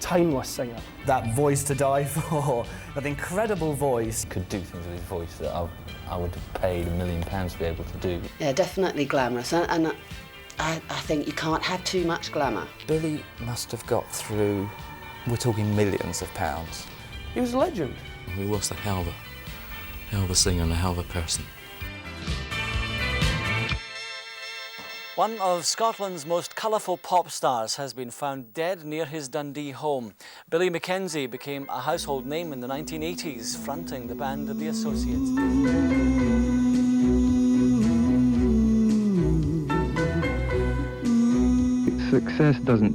timeless singer. That voice to die for, that incredible voice. Could do things with his voice that I would have paid £1 million to be able to do. Yeah, definitely glamorous, and I think you can't have too much glamour. Billy must have got through, we're talking millions of pounds. He was a legend. We lost a hell of a singer and a hell of a person. One of Scotland's most colourful pop stars has been found dead near his Dundee home. Billy Mackenzie became a household name in the 1980s, fronting the band The Associates. Success doesn't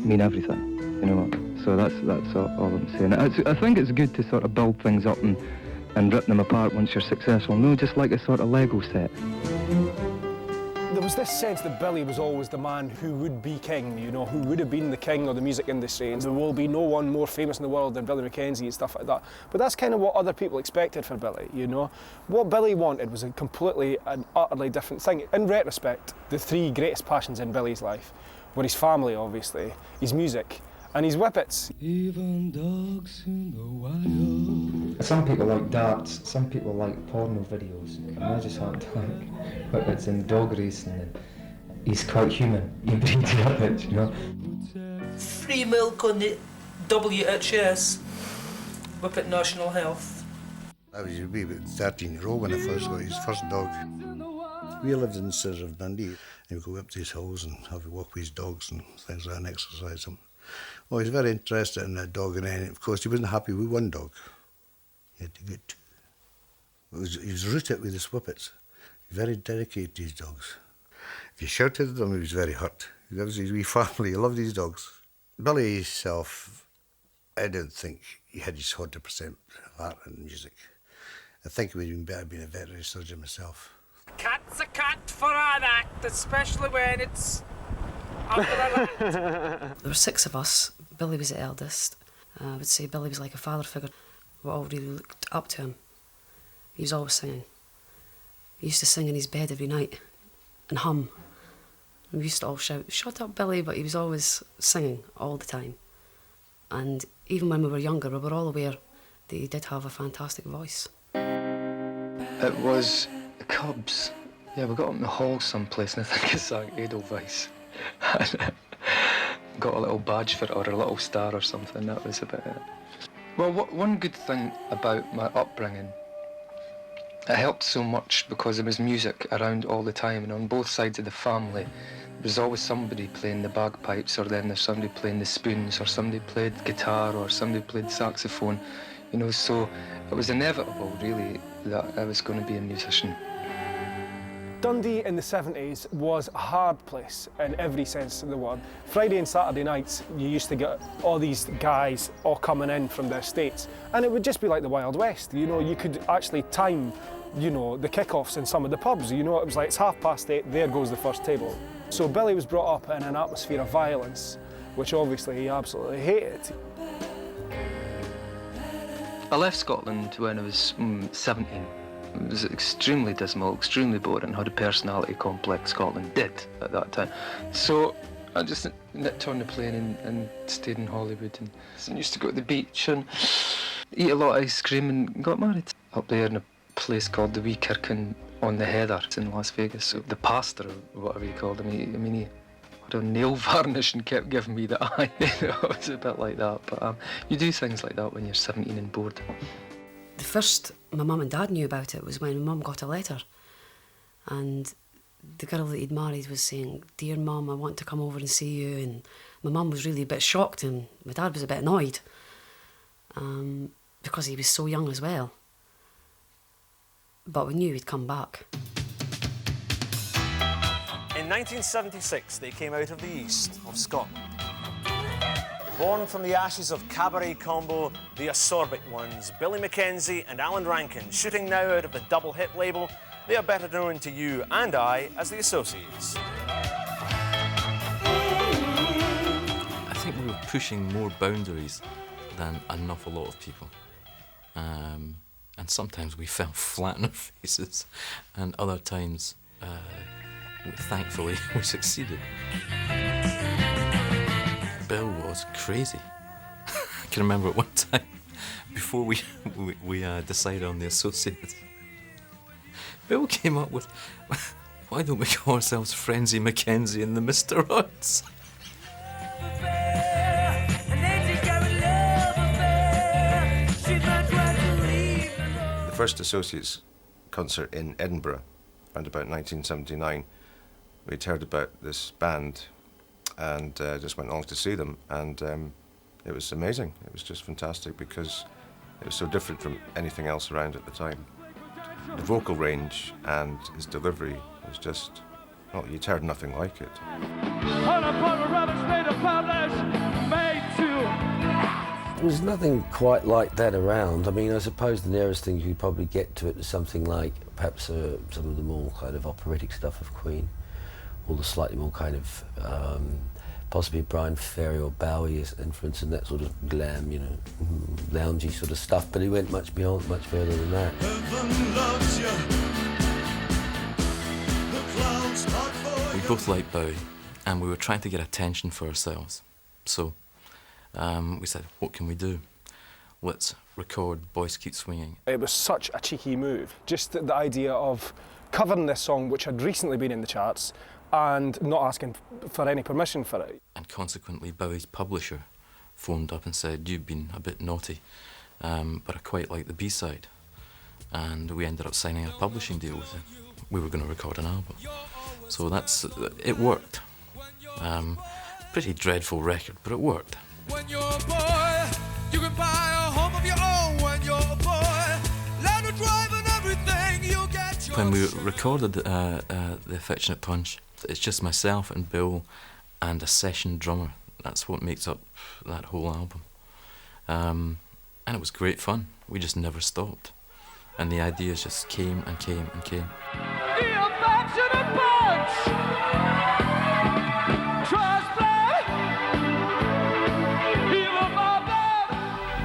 mean everything, you know. So that's all I'm saying. I think it's good to sort of build things up and rip them apart once you're successful. No, just like a sort of Lego set. There was this sense that Billy was always the man who would be king, you know, who would have been the king of the music industry, and there will be no one more famous in the world than Billy Mackenzie and stuff like that. But that's kind of what other people expected for Billy, you know. What Billy wanted was a completely and utterly different thing. In retrospect, the three greatest passions in Billy's life were his family, obviously, his music, and his whippets. Even dogs in the wild. Some people like darts, some people like porno videos, and I just happen to like whippets and dog racing, and he's quite human. He breeds whippets, you know. Free milk on the WHS, Whippet National Health. I was a wee bit 13-year-old when I first got his first dog. We lived in the centre of Dundee, and we'd go up to his hills and have a walk with his dogs and things like that and exercise them. Well, he was very interested in that dog, and then, of course, he wasn't happy with one dog. He had to get two. He was rooted with his whippets. Very dedicated to his dogs. If you shouted at him, he was very hurt. That was his wee family. He loved his dogs. Billy himself, I don't think he had his 100% heart in music. I think it would have been better being a veterinary surgeon myself. Cat's a cat for an act, especially when it's under a rat. There were 6 of us. Billy was the eldest. I would say Billy was like a father figure. We all really looked up to him. He was always singing. He used to sing in his bed every night and hum. We used to all shout, "Shut up, Billy," but he was always singing all the time. And even when we were younger, we were all aware that he did have a fantastic voice. It was the Cubs. Yeah, we got up in the hall someplace, and I think it sang Edelweiss. Got a little badge for it, or a little star or something. That was about it. Well, one good thing about my upbringing, it helped so much because there was music around all the time, and on both sides of the family, there was always somebody playing the bagpipes, or then there's somebody playing the spoons, or somebody played guitar, or somebody played saxophone. You know, so it was inevitable, really, that I was going to be a musician. Dundee in the 70s was a hard place in every sense of the word. Friday and Saturday nights, you used to get all these guys all coming in from the estates, and it would just be like the Wild West. You know, you could actually time, you know, the kick-offs in some of the pubs. You know, it was like, it's 8:30, there goes the first table. So Billy was brought up in an atmosphere of violence, which obviously he absolutely hated. I left Scotland when I was 17. It was extremely dismal, extremely boring, had a personality complex Scotland did at that time. So I just nipped on the plane and stayed in Hollywood and used to go to the beach and eat a lot of ice cream and got married. Up there in a place called the Wee Kirkin on the Heather in Las Vegas. So the pastor, or whatever you called him, he had a nail varnish and kept giving me the eye. You know, it was a bit like that. But you do things like that when you're 17 and bored. The first my mum and dad knew about it was when Mum got a letter, and the girl that he'd married was saying, "Dear Mum, I want to come over and see you." And my mum was really a bit shocked, and my dad was a bit annoyed because he was so young as well. But we knew he'd come back. In 1976, they came out of the east of Scotland. Born from the ashes of cabaret combo The Assorbic Ones, Billy Mackenzie and Alan Rankin, shooting now out of the double hit label, they are better known to you and I as The Associates. I think we were pushing more boundaries than an awful lot of people. And sometimes we fell flat on our faces, and other times, thankfully, we succeeded. Bill was crazy. can remember at one time, before we decided on the associates, Bill came up with, why don't we call ourselves Frenzy Mackenzie and the Mr. Rods? The first Associates concert in Edinburgh, around about 1979, we'd heard about this band and just went along to see them, and it was amazing. It was just fantastic because it was so different from anything else around at the time. The vocal range and his delivery was just, well, you'd heard nothing like it. There's nothing quite like that around. I mean, I suppose the nearest thing you could probably get to it is something like perhaps some of the more kind of operatic stuff of Queen, or the slightly more kind of possibly Brian Ferry or Bowie influence and that sort of glam, you know, loungy sort of stuff. But he went much beyond, much further than that. We both liked Bowie, and we were trying to get attention for ourselves. So we said, what can we do? Let's record Boys Keep Swinging. It was such a cheeky move, just the idea of covering this song, which had recently been in the charts, and not asking for any permission for it. And consequently, Bowie's publisher phoned up and said, you've been a bit naughty, but I quite like the B-side. And we ended up signing a publishing deal with him. We were going to record an album. So it worked. Pretty dreadful record, but it worked. When you're a boy, you can buy a home of your own. When you're a boy, learn to drive and everything you get. When we recorded The Affectionate Punch, it's just myself and Bill and a session drummer. That's what makes up that whole album. And it was great fun. We just never stopped. And the ideas just came and came and came. The Affectionate Punch!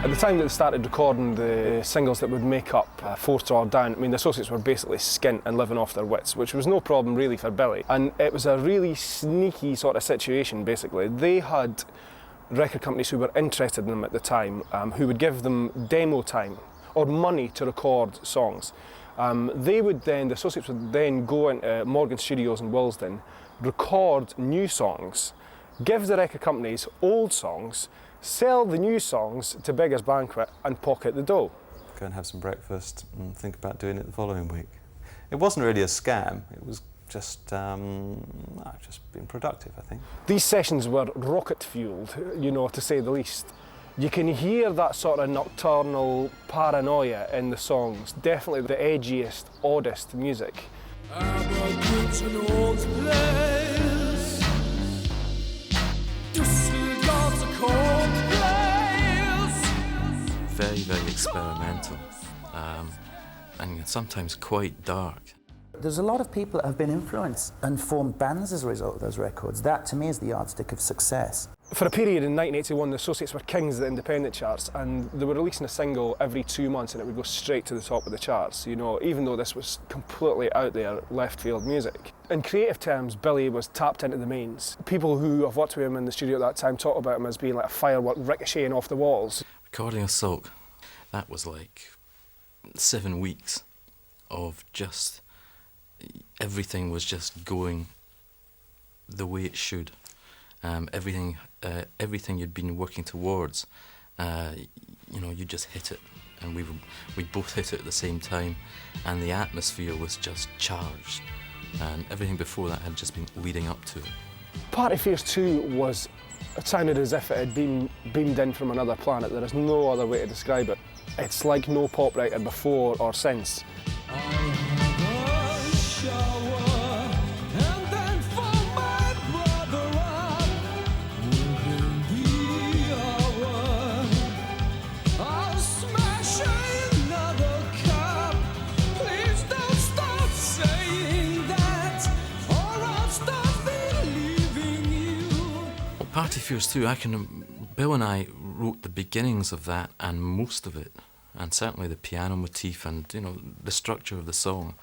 At the time that they started recording the singles that would make up Fourth Drawer Down, I mean, the Associates were basically skint and living off their wits, which was no problem really for Billy. And it was a really sneaky sort of situation, basically. They had record companies who were interested in them at the time, who would give them demo time or money to record songs. The Associates would then go into Morgan Studios in Willesden, record new songs, give the record companies old songs, sell the new songs to Beggars Banquet and pocket the dough. Go and have some breakfast and think about doing it the following week. It wasn't really a scam, it was just being productive, I think. These sessions were rocket-fueled, you know, to say the least. You can hear that sort of nocturnal paranoia in the songs, definitely the edgiest, oddest music. Very, very experimental, and sometimes quite dark. There's a lot of people that have been influenced and formed bands as a result of those records. That, to me, is the yardstick of success. For a period in 1981, the Associates were kings of the independent charts, and they were releasing a single every 2 months and it would go straight to the top of the charts, you know, even though this was completely out there, left field music. In creative terms, Billy was tapped into the mains. People who have worked with him in the studio at that time talk about him as being like a firework ricocheting off the walls. Recording a Sulk, that was like 7 weeks of just, everything was just going the way it should. Everything you'd been working towards, you know, you just hit it, and we both hit it at the same time, and the atmosphere was just charged, and everything before that had just been leading up to it. Party Fears 2 it sounded as if it had been beamed in from another planet. There is no other way to describe it. It's like no pop record before or since. Party Fears 2, Bill and I wrote the beginnings of that and most of it, and certainly the piano motif and, you know, the structure of the song.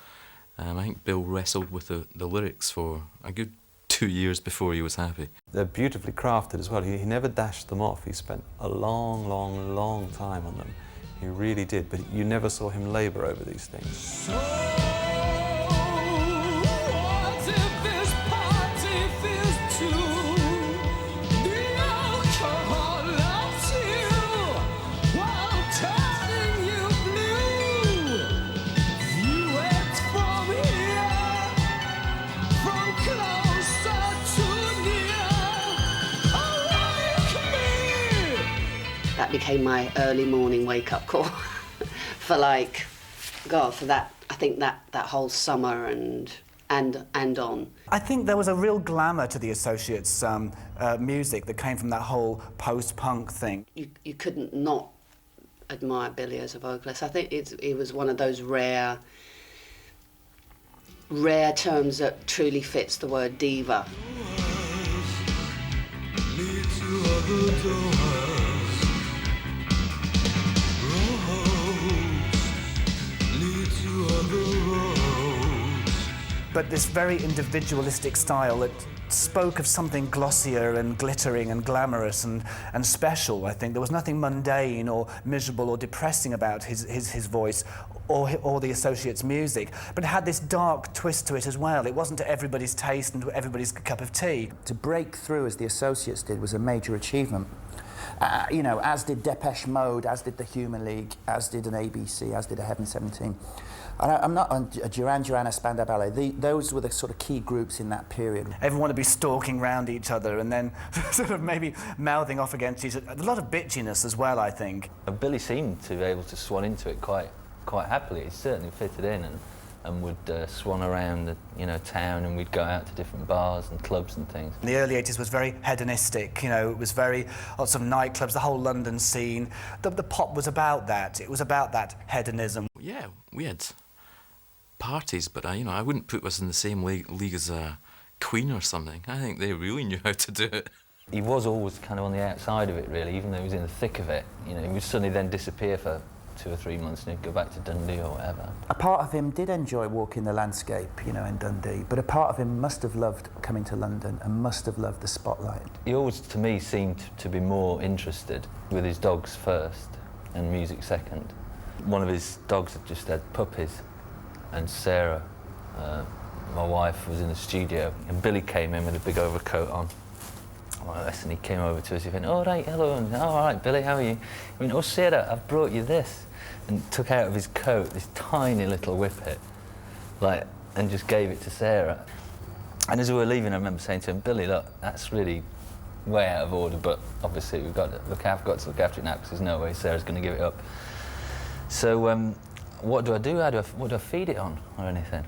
I think Bill wrestled with the lyrics for a good 2 years before he was happy. They're beautifully crafted as well. He never dashed them off. He spent a long, long, long time on them. He really did, but you never saw him labour over these things. That became my early morning wake-up call for like, God, for that, I think that whole summer and on. I think there was a real glamour to the Associates' music that came from that whole post-punk thing. You couldn't not admire Billy as a vocalist. I think it was one of those rare terms that truly fits the word diva. But this very individualistic style that spoke of something glossier and glittering and glamorous and special, I think. There was nothing mundane or miserable or depressing about his voice or the Associates' music, but it had this dark twist to it as well. It wasn't to everybody's taste and to everybody's cup of tea. To break through, as the Associates did, was a major achievement. You know, as did Depeche Mode, as did the Human League, as did an ABC, as did a Heaven 17. I'm not on Duran Duran, a Spandau Ballet. Those were the sort of key groups in that period. Everyone would be stalking round each other and then sort of maybe mouthing off against each other. A lot of bitchiness as well, I think. Billy seemed to be able to swan into it quite happily. He certainly fitted in and would swan around the town, and we'd go out to different bars and clubs and things. The early 80s was very hedonistic, it was very lots of nightclubs, the whole London scene. The pop was about that. It was about that hedonism. Yeah, we had parties, but I wouldn't put us in the same league as Queen or something. I think they really knew how to do it. He was always kind of on the outside of it, really, even though he was in the thick of it. He would suddenly then disappear for 2 or 3 months and he'd go back to Dundee or whatever. A part of him did enjoy walking the landscape, in Dundee, but a part of him must have loved coming to London and must have loved the spotlight. He always, to me, seemed to be more interested with his dogs first and music second. One of his dogs had just had puppies, and Sarah, my wife, was in the studio, and Billy came in with a big overcoat on. And he came over to us, he went, "Oh, right, hello," and "Oh, all right, Billy, how are you?" He went, "Oh, Sarah, I've brought you this," and took out of his coat this tiny little whippet, and just gave it to Sarah. And as we were leaving, I remember saying to him, "Billy, look, that's really way out of order, but obviously I've got to look after it now, because there's no way Sarah's going to give it up. So what do I do? What do I feed it on or anything?"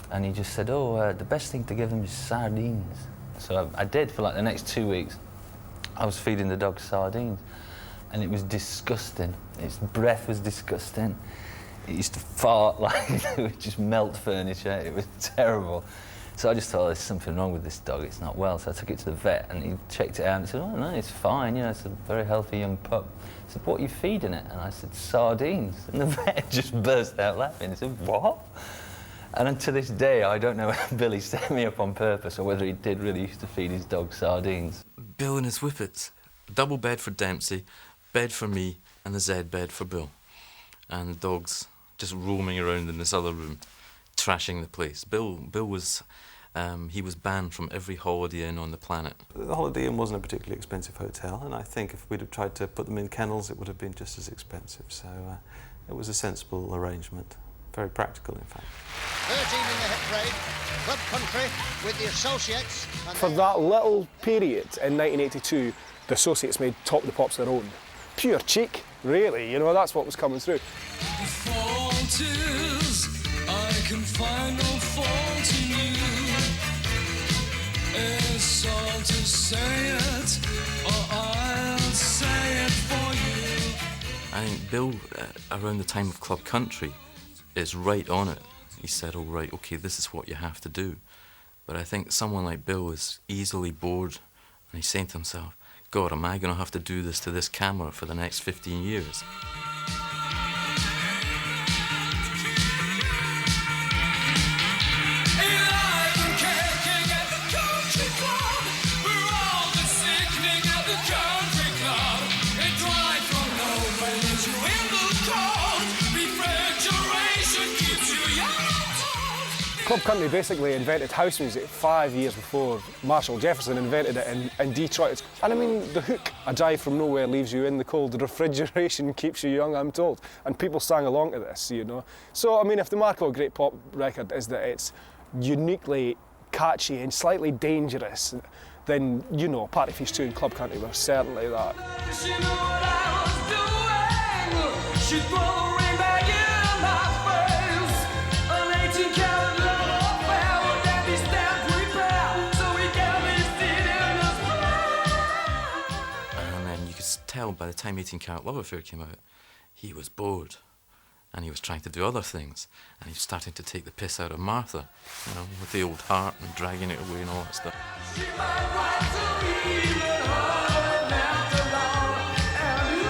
And he just said, "Oh, the best thing to give them is sardines." So I did for the next 2 weeks. I was feeding the dog sardines, and it was disgusting. Its breath was disgusting. It used to fart it would just melt furniture. It was terrible. So I just thought, there's something wrong with this dog. It's not well. So I took it to the vet, and he checked it out and said, "Oh no, it's fine. It's a very healthy young pup." He said, "What are you feeding it?" And I said, "Sardines." And the vet just burst out laughing. He said, "What?" And to this day, I don't know whether Billy set me up on purpose or whether he did really used to feed his dog sardines. Bill and his whippets. Double bed for Dempsey, bed for me, and the Z bed for Bill. And dogs just roaming around in this other room, trashing the place. Bill was, he was banned from every Holiday Inn on the planet. The Holiday Inn wasn't a particularly expensive hotel, and I think if we'd have tried to put them in kennels, it would have been just as expensive. So it was a sensible arrangement. Very practical, in fact. 13 in the hit parade, Club Country with the Associates. For that little period in 1982, the Associates made Top of the Pops their own. Pure cheek, really, that's what was coming through. The fault is, I can find no fault in you. It's all to say it, or I'll say it for you. I think Bill, around the time of Club Country, is right on it. He said, "Oh, right, okay, this is what you have to do." But I think someone like Bill is easily bored, and he's saying to himself, "God, am I going to have to do this to this camera for the next 15 years? the country club. It drives from nowhere, leaves you in the cold. Refrigeration keeps you young. Club Country basically invented house music 5 years before Marshall Jefferson invented it in Detroit. And I mean, the hook, a drive from nowhere leaves you in the cold, the refrigeration keeps you young, I'm told. And people sang along to this, you know. So, I mean, if the mark of a great pop record is that it's uniquely catchy and slightly dangerous, then, you know, Party Feast 2 and Club Country were certainly that. She knew what I was doing. She threw a ring back in my face. An 18-karat love affair with every step we bear. So we got me sitting in the And then you could tell by the time 18-Karat Love Affair came out, he was bored. And he was trying to do other things. And he was starting to take the piss out of Martha, you know, with the old heart and dragging it away and all that stuff. She might want to be even harder left alone. And you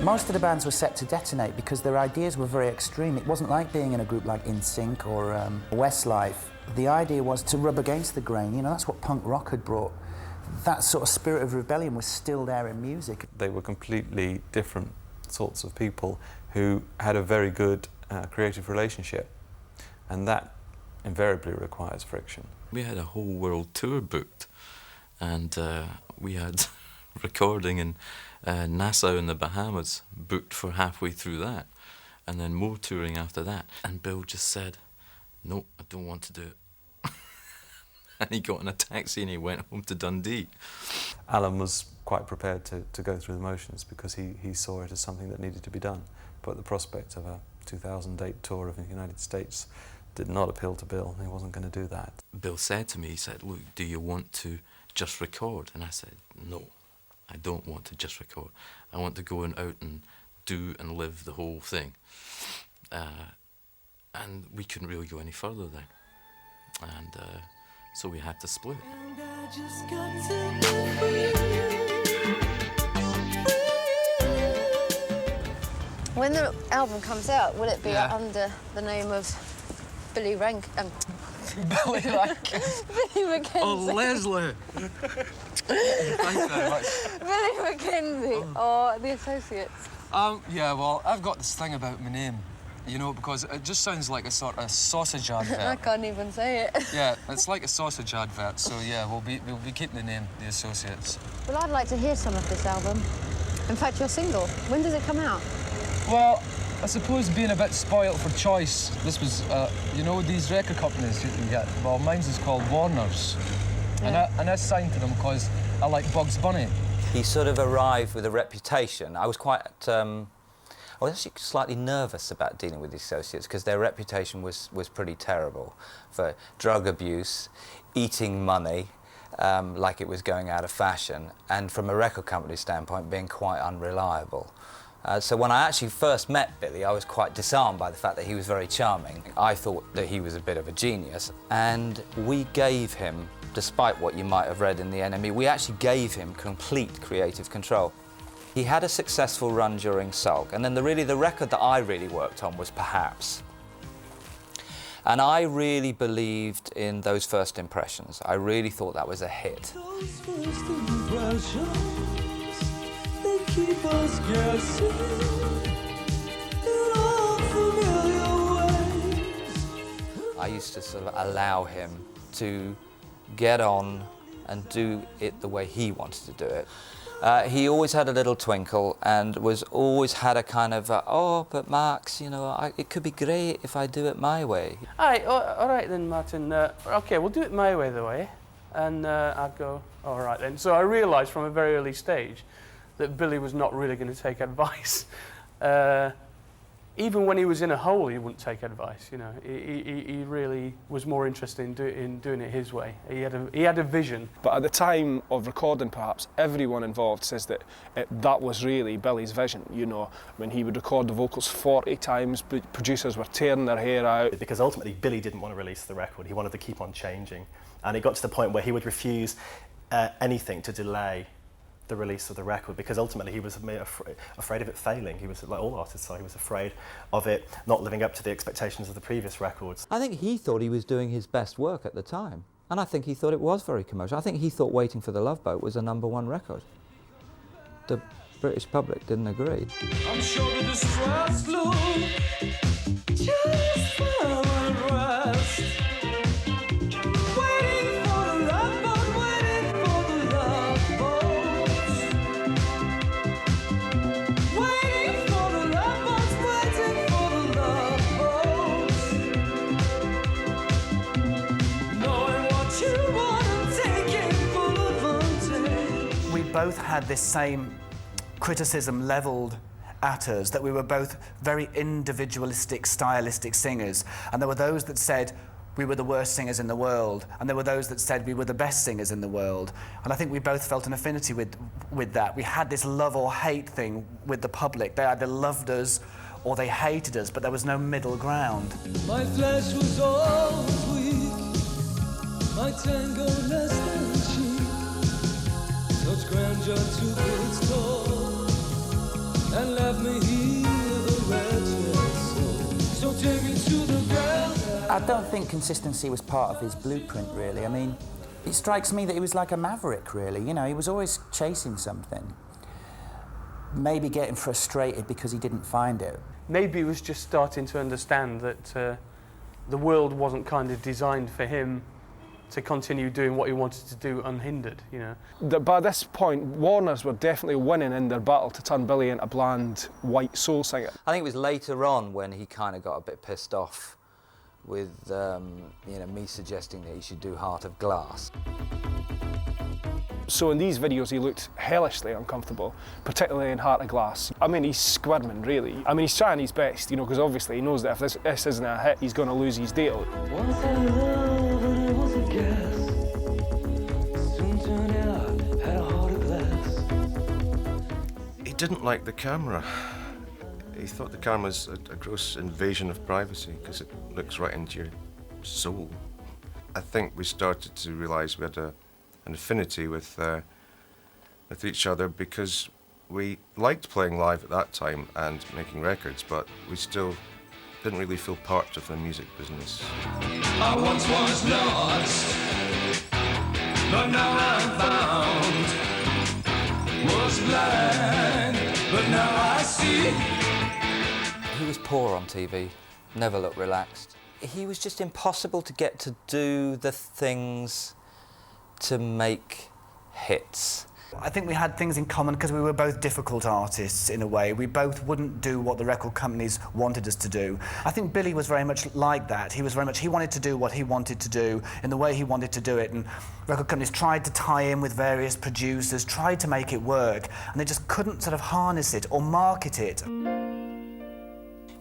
Most of the bands were set to detonate because their ideas were very extreme. It wasn't like being in a group like NSYNC or Westlife. The idea was to rub against the grain. You know, that's what punk rock had brought. That sort of spirit of rebellion was still there in music. They were completely different sorts of people who had a very good creative relationship, and that invariably requires friction. We had a whole world tour booked, and we had recording in Nassau in the Bahamas booked for halfway through that, and then more touring after that. And Bill just said, "No, I don't want to do it." And he got in a taxi and he went home to Dundee. Alan was quite prepared to go through the motions because he saw it as something that needed to be done. But the prospect of a 2008 tour of the United States did not appeal to Bill. He wasn't going to do that. Bill said to me, he said, "Look, do you want to just record?" And I said, "No, I don't want to just record. I want to go out and do and live the whole thing." And we couldn't really go any further then. And so we had to split. When the album comes out, will it be under the name of Billy Rank? Billy Rankin. Billy Mackenzie. Oh, Leslie. Thank you very much. Billy Mackenzie or the Associates? Yeah, well, I've got this thing about my name, you know, because it just sounds like a sort of sausage advert. I can't even say it. Yeah, it's like a sausage advert, so yeah, we'll be keeping the name, the Associates. Well, I'd like to hear some of this album. In fact, your single. When does it come out? Well, I suppose being a bit spoilt for choice, this was, you know, these record companies you can get. Well, mine's is called Warner's. Yeah. And I signed to them because I like Bugs Bunny. He sort of arrived with a reputation. I was quite, I was actually slightly nervous about dealing with the Associates because their reputation was pretty terrible for drug abuse, eating money, like it was going out of fashion, and from a record company standpoint, being quite unreliable. So when I actually first met Billy, I was quite disarmed by the fact that he was very charming. I thought that he was a bit of a genius, and we gave him, despite what you might have read in the NME, we actually gave him complete creative control. He had a successful run during Sulk, and then the record that I really worked on was Perhaps. And I really believed in those first impressions. I really thought that was a hit. keep us guessing in unfamiliar ways. I used to sort of allow him to get on and do it the way he wanted to do it. He always had a little twinkle and always had a kind of, oh, but Max, you know, it could be great if I do it my way. Aye, all right then, Martin. OK, we'll do it my way, though, eh? And I'd go, all right then. So I realised from a very early stage that Billy was not really going to take advice. Even when he was in a hole, he wouldn't take advice, you know. He really was more interested in doing it his way. He had a vision. But at the time of recording, perhaps, everyone involved says that that was really Billy's vision, you know. When he would record the vocals 40 times, producers were tearing their hair out. Because ultimately, Billy didn't want to release the record. He wanted to keep on changing. And it got to the point where he would refuse anything to delay the release of the record, because ultimately he was afraid of it failing. He was, like all artists are, he was afraid of it not living up to the expectations of the previous records. I think he thought he was doing his best work at the time, and I think he thought it was very commercial. I think he thought Waiting for the Love Boat was a #1 record. The British public didn't agree. I'm sure that this is last flow. Just for rest. Waiting for the love boat, waiting for the love boat. Waiting for the love boat, waiting for the love boat. Knowing what you want and taking full advantage. We both had this same criticism levelled at us, that we were both very individualistic, stylistic singers, and there were those that said we were the worst singers in the world, and there were those that said we were the best singers in the world, and I think we both felt an affinity with that. We had this love or hate thing with the public. They either loved us or they hated us, but there was no middle ground. My flesh was always weak, my tango less than cheap. Such grandeur took its toll and left me here with a wretched soul. So take me to the ground. I don't think consistency was part of his blueprint, really. I mean, it strikes me that he was like a maverick, really. You know, he was always chasing something. Maybe getting frustrated because he didn't find it. Maybe he was just starting to understand that the world wasn't kind of designed for him to continue doing what he wanted to do unhindered, you know. By this point, Warners were definitely winning in their battle to turn Billy into a bland, white soul singer. I think it was later on when he kind of got a bit pissed off with you know, me suggesting that he should do Heart of Glass. So in these videos he looked hellishly uncomfortable, particularly in Heart of Glass. I mean, he's squirming, really. I mean, he's trying his best, you know, because obviously he knows that if this isn't a hit, he's going to lose his deal. Was I love and it was a guess? Soon turned out, had a heart of glass. He didn't like the camera. He thought the camera was a gross invasion of privacy because it looks right into your soul. I think we started to realise we had an affinity with each other because we liked playing live at that time and making records, but we still didn't really feel part of the music business. I once was lost, but now I'm found. Was blind, but now I see. He was poor on TV, never looked relaxed. He was just impossible to get to do the things to make hits. I think we had things in common because we were both difficult artists in a way. We both wouldn't do what the record companies wanted us to do. I think Billy was very much like that. He wanted to do what he wanted to do in the way he wanted to do it, and record companies tried to tie in with various producers, tried to make it work, and they just couldn't sort of harness it or market it.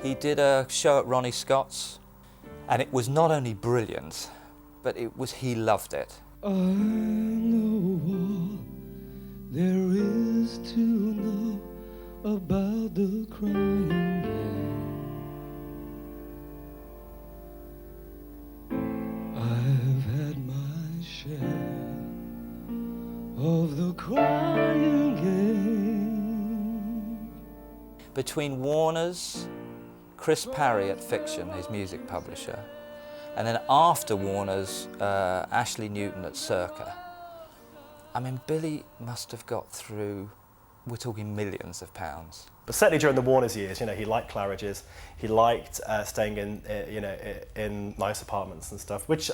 He did a show at Ronnie Scott's, and it was not only brilliant, but he loved it. I know all there is to know about the crying game. I've had my share of the crying game. Between Warner's, Chris Parry at Fiction, his music publisher, and then after Warner's, Ashley Newton at Circa. I mean, Billy must have got through, we're talking millions of pounds. But certainly during the Warner's years, you know, he liked Claridge's, he liked staying in, you know, in nice apartments and stuff. Which,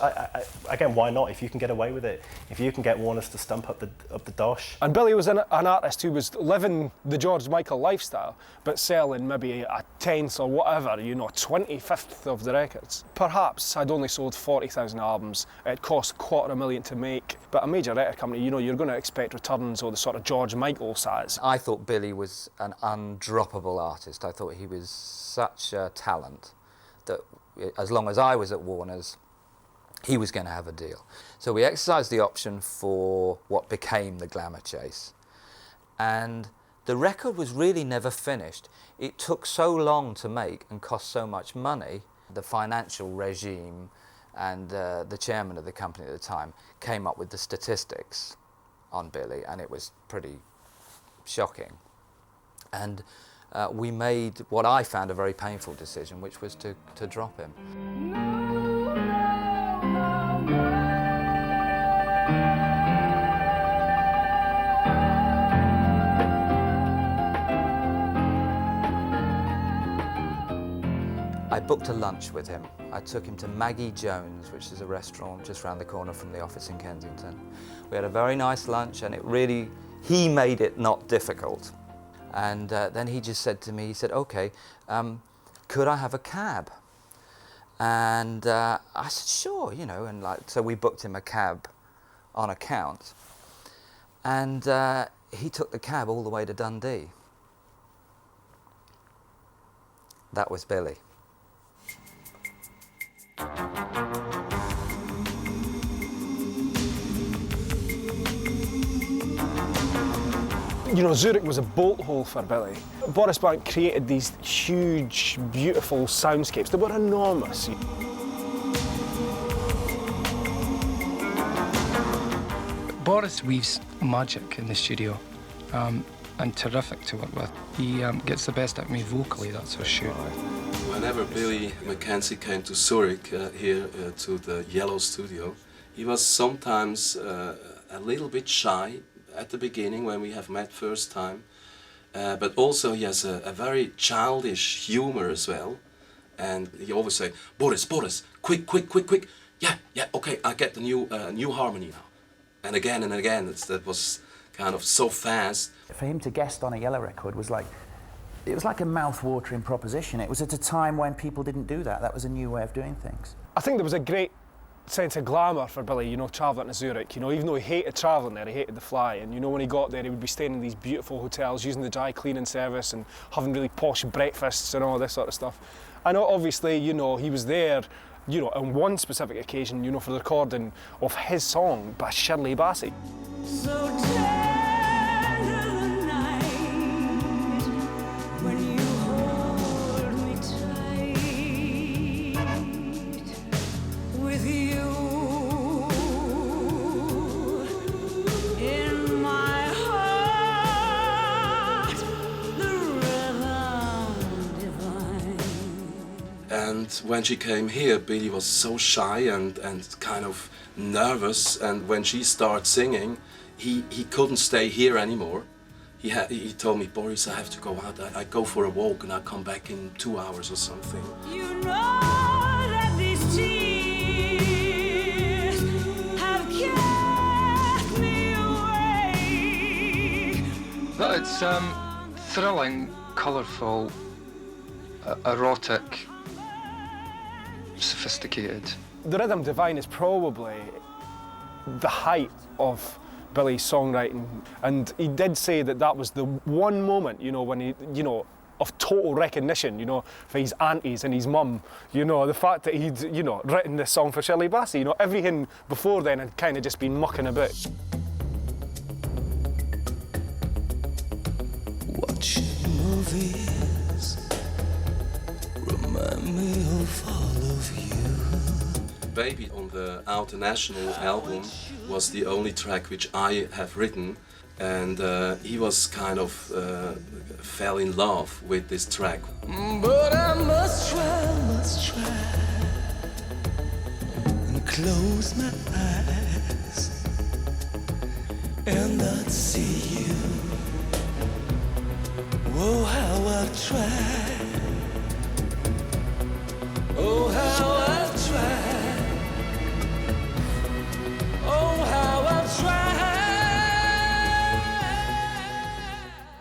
again, why not? If you can get away with it, if you can get Warner's to stump up the dosh. And Billy was an artist who was living the George Michael lifestyle, but selling maybe a tenth or whatever, you know, 25th of the records. Perhaps had only sold 40,000 albums. It cost $250,000 to make, but a major record company, you know, you're going to expect returns or the sort of George Michael size. I thought Billy was an undroppable artist. I thought he was such a talent that as long as I was at Warner's, he was going to have a deal. So we exercised the option for what became the Glamour Chase. And the record was really never finished. It took so long to make and cost so much money. The financial regime and the chairman of the company at the time came up with the statistics on Billy, and it was pretty shocking. And we made what I found a very painful decision, which was to drop him. I booked a lunch with him. I took him to Maggie Jones, which is a restaurant just round the corner from the office in Kensington. We had a very nice lunch, and he made it not difficult. And then he just said to me, he said, okay, could I have a cab? And I said, sure, you know, and so we booked him a cab on account. And he took the cab all the way to Dundee. That was Billy. You know, Zurich was a bolt hole for Billy. Boris Blank created these huge, beautiful soundscapes that were enormous. Boris weaves magic in the studio, and terrific to work with. He gets the best out of me vocally, that's for sure. Whenever Billy Mackenzie came to Zurich, here to the Yellow Studio, he was sometimes a little bit shy at the beginning when we have met first time, but also he has a very childish humor as well, and he always say, Boris, quick, yeah, okay, I get the new harmony now, and again, that was kind of so fast. For him to guest on a Yellow record was like, it was like a mouth-watering proposition. It was at a time when people didn't do that. That was a new way of doing things. I think there was a great sense of glamour for Billy, you know, travelling to Zurich. You know, even though he hated travelling there, he hated the fly. And, you know, when he got there, he would be staying in these beautiful hotels, using the dry cleaning service and having really posh breakfasts and all this sort of stuff. And obviously, you know, he was there, you know, on one specific occasion, you know, for the recording of his song by Shirley Bassey. So tender the night when you hold me tight with you in my heart, the rhythm divine. And when she came here, Billy was so shy and kind of nervous, and when she started singing, he couldn't stay here anymore. He told me, Boris, I have to go out. I go for a walk and I come back in 2 hours or something. You know that these tears have kept me awake. But it's thrilling, colourful, erotic, sophisticated. The Rhythm Divine is probably the height of Billy's songwriting, and he did say that that was the one moment, you know, when he, you know, of total recognition, you know, for his aunties and his mum, you know, the fact that he'd, you know, written this song for Shirley Bassey, you know, everything before then had kind of just been mucking about. Watch movies, remind me of all of you. Baby on the Outer National album was the only track which I have written, and he was kind of fell in love with this track. But I must try and close my eyes and not see you. Oh, how I've tried. Oh, how I've tried. Oh, how I've tried.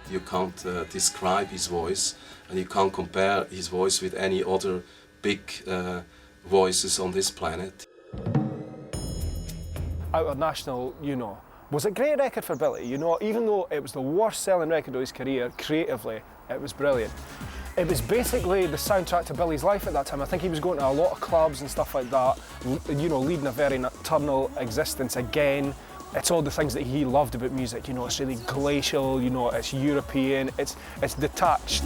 You can't describe his voice, and you can't compare his voice with any other big voices on this planet. Outer National, you know, was a great record for Billy, you know, even though it was the worst selling record of his career, creatively, it was brilliant. It was basically the soundtrack to Billy's life at that time. I think he was going to a lot of clubs and stuff like that, you know, leading a very nocturnal existence again. It's all the things that he loved about music, you know, it's really glacial, you know, it's European, it's detached.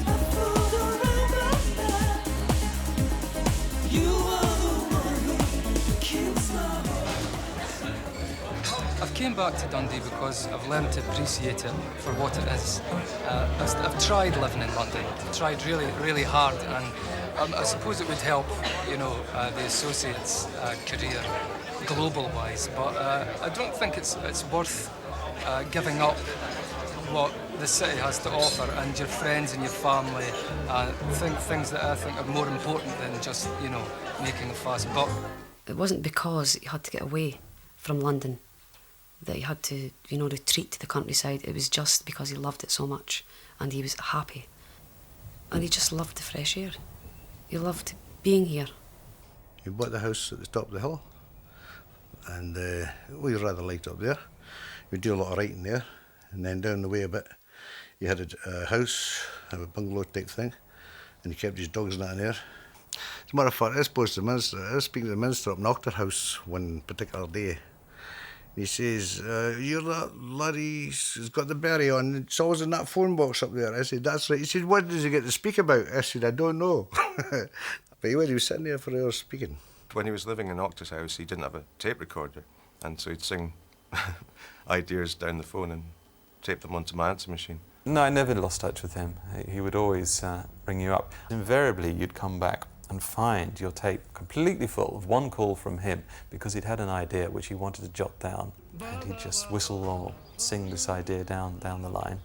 I've came back to Dundee because I've learned to appreciate it for what it is. I've tried living in London, tried really, really hard, and I suppose it would help, you know, the Associates' career global-wise, but I don't think it's worth giving up what the city has to offer and your friends and your family, things that I think are more important than just, you know, making a fast buck. It wasn't because he had to get away from London that he had to, you know, retreat to the countryside. It was just because he loved it so much and he was happy. And he just loved the fresh air. He loved being here. He bought the house at the top of the hill, and we rather liked up there. We'd do a lot of writing there, and then down the way a bit, he had a house, a bungalow type thing, and he kept his dogs in that in there. As a matter of fact, I suppose I was speaking to the minister up in Octor House one particular day. He says, "You're that laddie who's got the berry on, it's always in that phone box up there." I said, "That's right." He said, "What does he get to speak about?" I said, "I don't know." But he was sitting there for hours speaking. When he was living in Octor's house, he didn't have a tape recorder, and so he'd sing ideas down the phone and tape them onto my answer machine. No, I never lost touch with him. He would always ring you up. Invariably, you'd come back and find your tape completely full of one call from him because he'd had an idea which he wanted to jot down, and he'd just whistle or sing this idea down the line.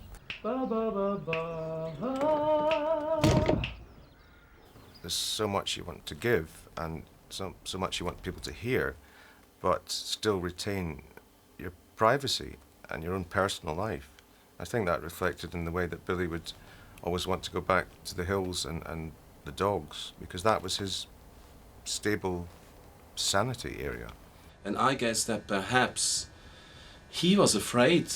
There's so much you want to give and so much you want people to hear, but still retain your privacy and your own personal life. I think that reflected in the way that Billy would always want to go back to the hills and the dogs, because that was his stable sanity area. And I guess that perhaps he was afraid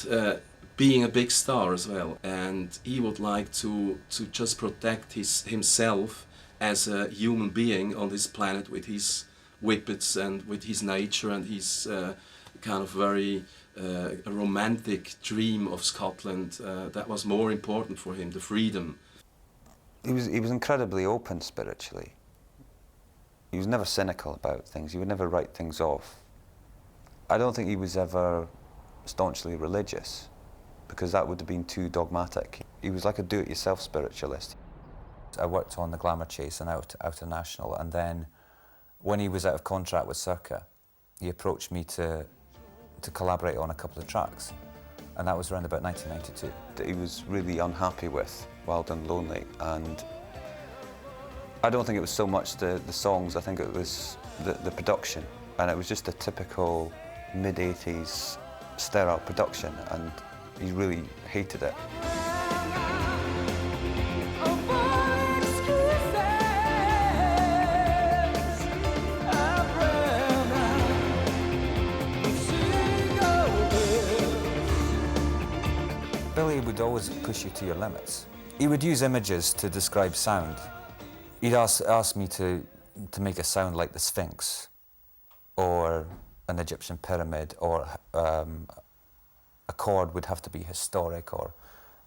being a big star as well, and he would like to just protect himself as a human being on this planet with his whippets and with his nature and his kind of very romantic dream of Scotland. That was more important for him, the freedom. He was incredibly open spiritually. He was never cynical about things. He would never write things off. I don't think he was ever staunchly religious, because that would have been too dogmatic. He was like a do-it-yourself spiritualist. I worked on the Glamour Chase and Outer National, and then when he was out of contract with Circa, he approached me to collaborate on a couple of tracks, and that was around about 1992. He was really unhappy with Wild and Lonely, and I don't think it was so much the songs, I think it was the production, and it was just a typical mid-80s stir-up production, and he really hated it. Billy would always push you to your limits. He would use images to describe sound. He'd ask me to make a sound like the Sphinx, or an Egyptian pyramid, or a chord would have to be historic, or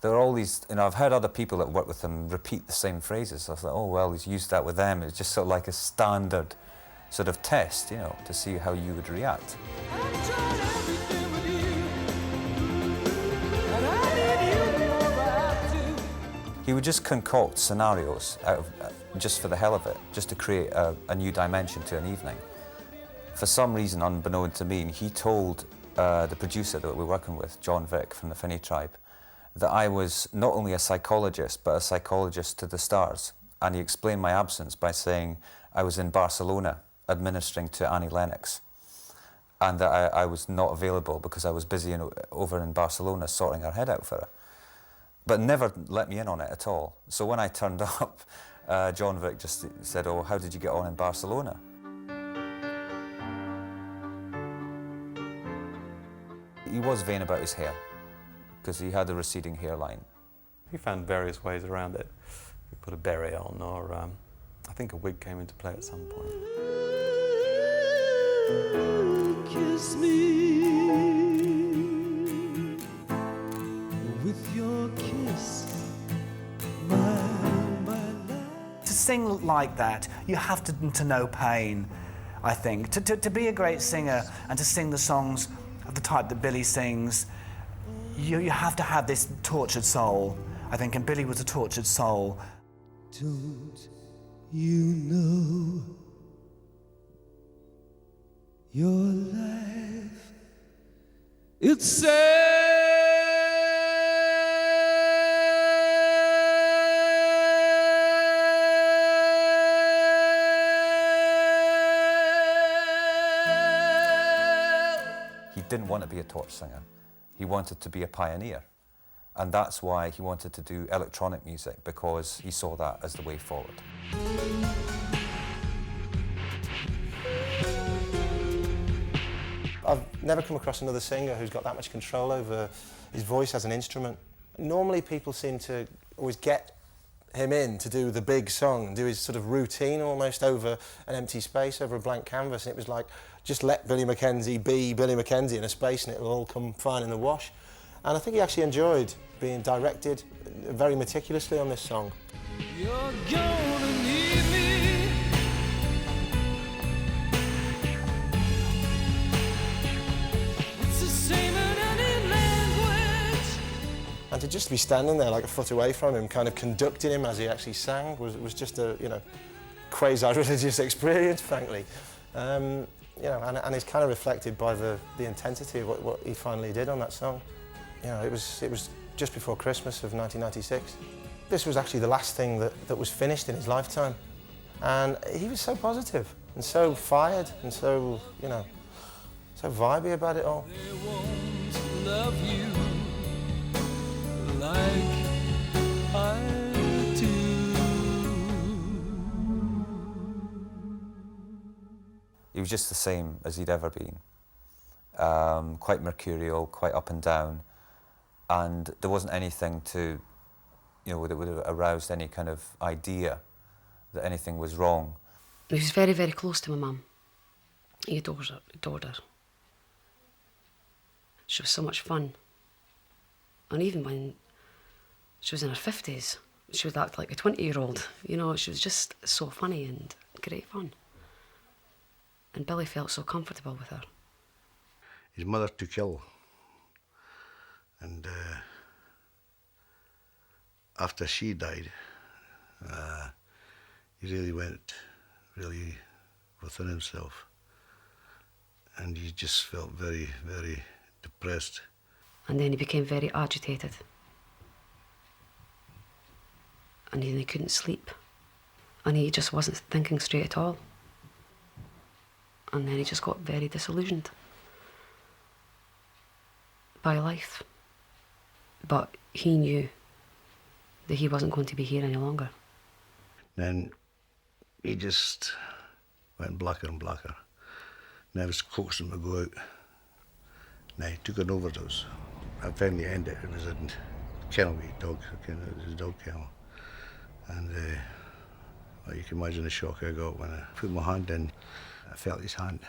there are all these, you know, I've heard other people that work with him repeat the same phrases. I thought, oh well, he's used that with them. It's just sort of like a standard sort of test, you know, to see how you would react. He would just concoct scenarios out of, just for the hell of it, just to create a new dimension to an evening. For some reason, unbeknown to me, he told the producer that we're working with, John Vick from the Finney Tribe, that I was not only a psychologist, but a psychologist to the stars. And he explained my absence by saying I was in Barcelona administering to Annie Lennox, and that I was not available because I was busy over in Barcelona sorting her head out for her. But never let me in on it at all. So when I turned up, John Vick just said, oh, how did you get on in Barcelona? He was vain about his hair, because he had a receding hairline. He found various ways around it. He put a beret on, or I think a wig came into play at some point. Kiss me with your kiss, To sing like that, you have to know pain, I think. To be a great singer and to sing the songs of the type that Billy sings, you have to have this tortured soul, I think, and Billy was a tortured soul. Don't you know your life? It's sad. He didn't want to be a torch singer. He wanted to be a pioneer. And that's why he wanted to do electronic music, because he saw that as the way forward. I've never come across another singer who's got that much control over his voice as an instrument. Normally people seem to always get him in to do the big song and do his sort of routine almost over an empty space, over a blank canvas, and it was like, just let Billy Mackenzie be Billy Mackenzie in a space and it'll all come fine in the wash. And I think he actually enjoyed being directed very meticulously on this song. You're gonna need me. It's the same in any language. And to just be standing there like a foot away from him, kind of conducting him as he actually sang, was just a, you know, quasi-religious experience, frankly. You know, and it's kind of reflected by the intensity of what he finally did on that song. You know, it was just before Christmas of 1996. This was actually the last thing that was finished in his lifetime. And he was so positive and so fired and so, you know, so vibey about it all. They won't love you like I do. He was just the same as he'd ever been. Quite mercurial, quite up and down. And there wasn't anything to, you know, that would have aroused any kind of idea that anything was wrong. He was very, very close to my mum. He adored her. She was so much fun. And even when she was in her 50s, she would act like a 20-year-old. You know, she was just so funny and great fun. And Billy felt so comfortable with her. His mother took ill. And after she died, he really went within himself. And he just felt very, very depressed. And then he became very agitated. And then he couldn't sleep. And he just wasn't thinking straight at all. And then he just got very disillusioned by life. But he knew that he wasn't going to be here any longer. Then he just went blacker and blacker. And I was coaxing him to go out. And I took an overdose. I finally ended it. It was in kennel with dogs. It was a dog kennel. And well, you can imagine the shock I got when I put my hand in. I felt his hand.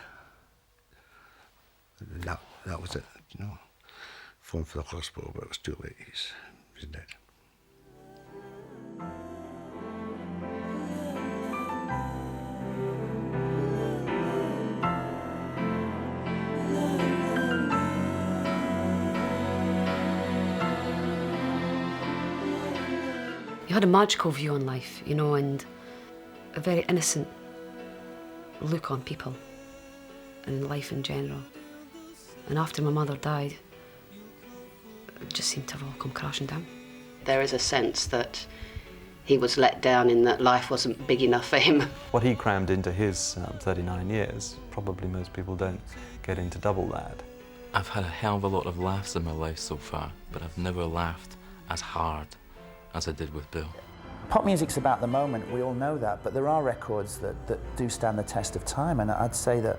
That was it, you know. Phoned for the hospital, but it was too late. He was dead. He had a magical view on life, you know, and a very innocent look on people and life in general. And after my mother died, it just seemed to have all come crashing down. There is a sense that he was let down in that life wasn't big enough for him. What he crammed into his 39 years, probably most people don't get into double that. I've had a hell of a lot of laughs in my life so far, but I've never laughed as hard as I did with Bill. Pop music's about the moment, we all know that, but there are records that do stand the test of time, and I'd say that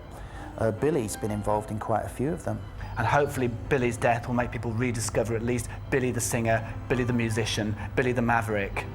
Billy's been involved in quite a few of them. And hopefully Billy's death will make people rediscover at least Billy the singer, Billy the musician, Billy the maverick.